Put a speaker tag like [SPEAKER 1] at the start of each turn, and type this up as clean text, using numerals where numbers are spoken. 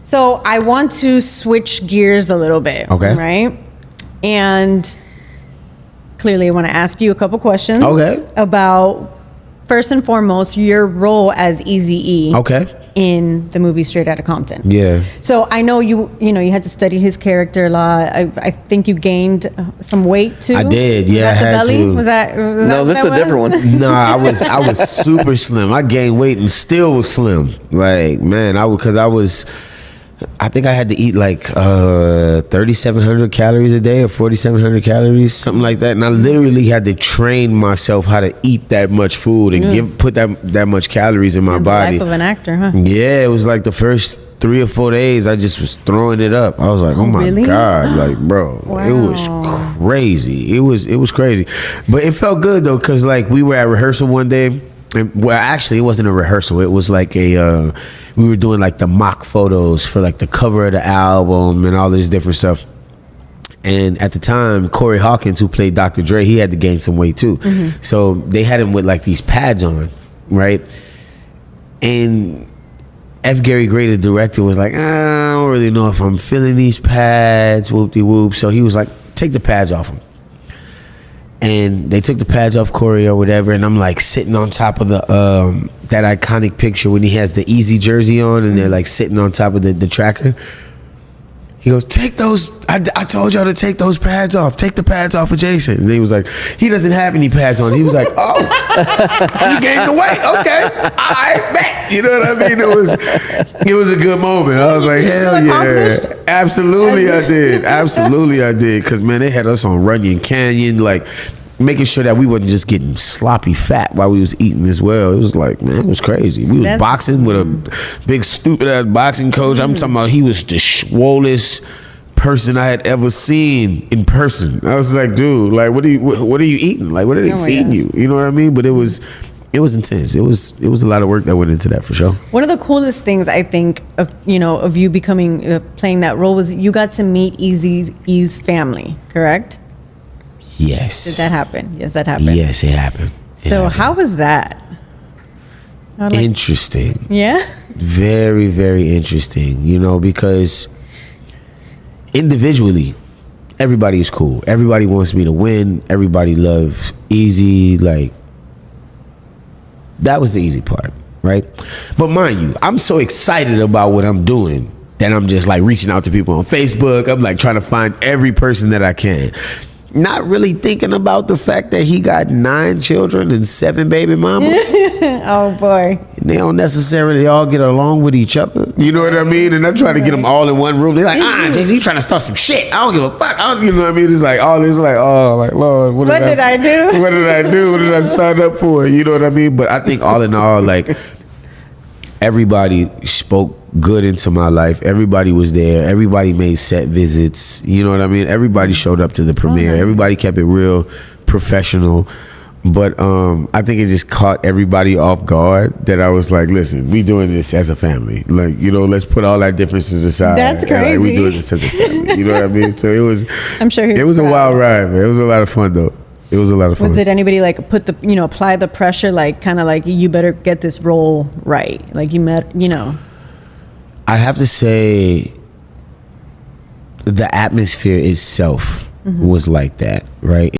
[SPEAKER 1] So I want to switch gears a little bit.
[SPEAKER 2] Okay.
[SPEAKER 1] Right? And clearly I want to ask you a couple questions.
[SPEAKER 2] Okay.
[SPEAKER 1] About, first and foremost, your role as Eazy-E.
[SPEAKER 2] Okay.
[SPEAKER 1] In the movie Straight Outta Compton.
[SPEAKER 2] Yeah.
[SPEAKER 1] So I know you had to study his character a lot. I think you gained some weight too.
[SPEAKER 2] I did, yeah.
[SPEAKER 1] Was that
[SPEAKER 2] I had
[SPEAKER 1] the belly?
[SPEAKER 2] to.
[SPEAKER 1] Was that
[SPEAKER 3] No, this is a different one.
[SPEAKER 2] Nah, I was super slim. I gained weight and still was slim. Like, man, I think I had to eat like 3,700 calories a day or 4,700 calories, something like that. And I literally had to train myself how to eat that much food and put that much calories in my body.
[SPEAKER 1] The life of an actor, huh?
[SPEAKER 2] Yeah, it was like the first 3 or 4 days I just was throwing it up. I was like, oh my
[SPEAKER 1] really?
[SPEAKER 2] God, like, bro,
[SPEAKER 1] Wow.
[SPEAKER 2] it was crazy. It was crazy. But it felt good though, because like we were at rehearsal one day. And, well, actually, it wasn't a rehearsal. It was like we were doing like the mock photos for like the cover of the album and all this different stuff. And at the time, Corey Hawkins, who played Dr. Dre, he had to gain some weight too. Mm-hmm. So they had him with like these pads on, right? And F. Gary Gray, the director, was like, I don't really know if I'm feeling these pads, whoop-de-whoop. So he was like, take the pads off him. And they took the pads off Corey or whatever, and I'm like sitting on top of the that iconic picture when he has the Eazy jersey on, and they're like sitting on top of the tracker. He goes, take those, I told y'all to take those pads off. Take the pads off of Jason. And he was like, he doesn't have any pads on. He was like, oh, you gained the weight. Okay, all right, bet. You know what I mean? It was a good moment. I was like, hell yeah. Absolutely I did. Absolutely I did. Because, man, they had us on Runyon Canyon, like, making sure that we wasn't just getting sloppy fat while we was eating as well. It was like, man, it was crazy. We was boxing with a big stupid ass boxing coach. I'm talking about he was the swollest person I had ever seen in person. I was like, dude, like what are you eating? Like what are they feeding you? You know what I mean? But it was intense. It was a lot of work that went into that for sure.
[SPEAKER 1] One of the coolest things I think of you becoming playing that role was you got to meet Eazy's family, correct?
[SPEAKER 2] Yes.
[SPEAKER 1] Did that happen? Yes, that happened.
[SPEAKER 2] Yes, it happened.
[SPEAKER 1] How was that?
[SPEAKER 2] Interesting.
[SPEAKER 1] Yeah?
[SPEAKER 2] Very, very interesting, because individually, everybody is cool. Everybody wants me to win. Everybody loves Eazy. Like, that was the easy part, right? But mind you, I'm so excited about what I'm doing that I'm just like reaching out to people on Facebook. I'm like trying to find every person that I can. Not really thinking about the fact that he got 9 children and 7 baby mamas.
[SPEAKER 1] Oh boy.
[SPEAKER 2] And they don't necessarily all get along with each other. You know what I mean? And I'm trying to get them all in one room. They're like, Jason, you trying to start some shit. I don't give a fuck. You know what I mean? It's like all this, like, oh, like, Lord, what did I do? What did I do? What did I sign up for? You know what I mean? But I think all in all, like, everybody spoke good into my life. Everybody was there. Everybody made set visits. You know what I mean? Everybody showed up to the premiere. Everybody kept it real professional. But I think it just caught everybody off guard that I was like, listen, we doing this as a family. Like, let's put all our differences aside.
[SPEAKER 1] That's crazy.
[SPEAKER 2] Like, we doing this as a family. You know what I mean? So it was,
[SPEAKER 1] I'm sure
[SPEAKER 2] it was a wild ride, man. It was a lot of fun though. It was a lot of fun.
[SPEAKER 1] Did anybody like put the, apply the pressure, like kind of like you better get this role right? Like I'd
[SPEAKER 2] have to say the atmosphere itself was like that, right?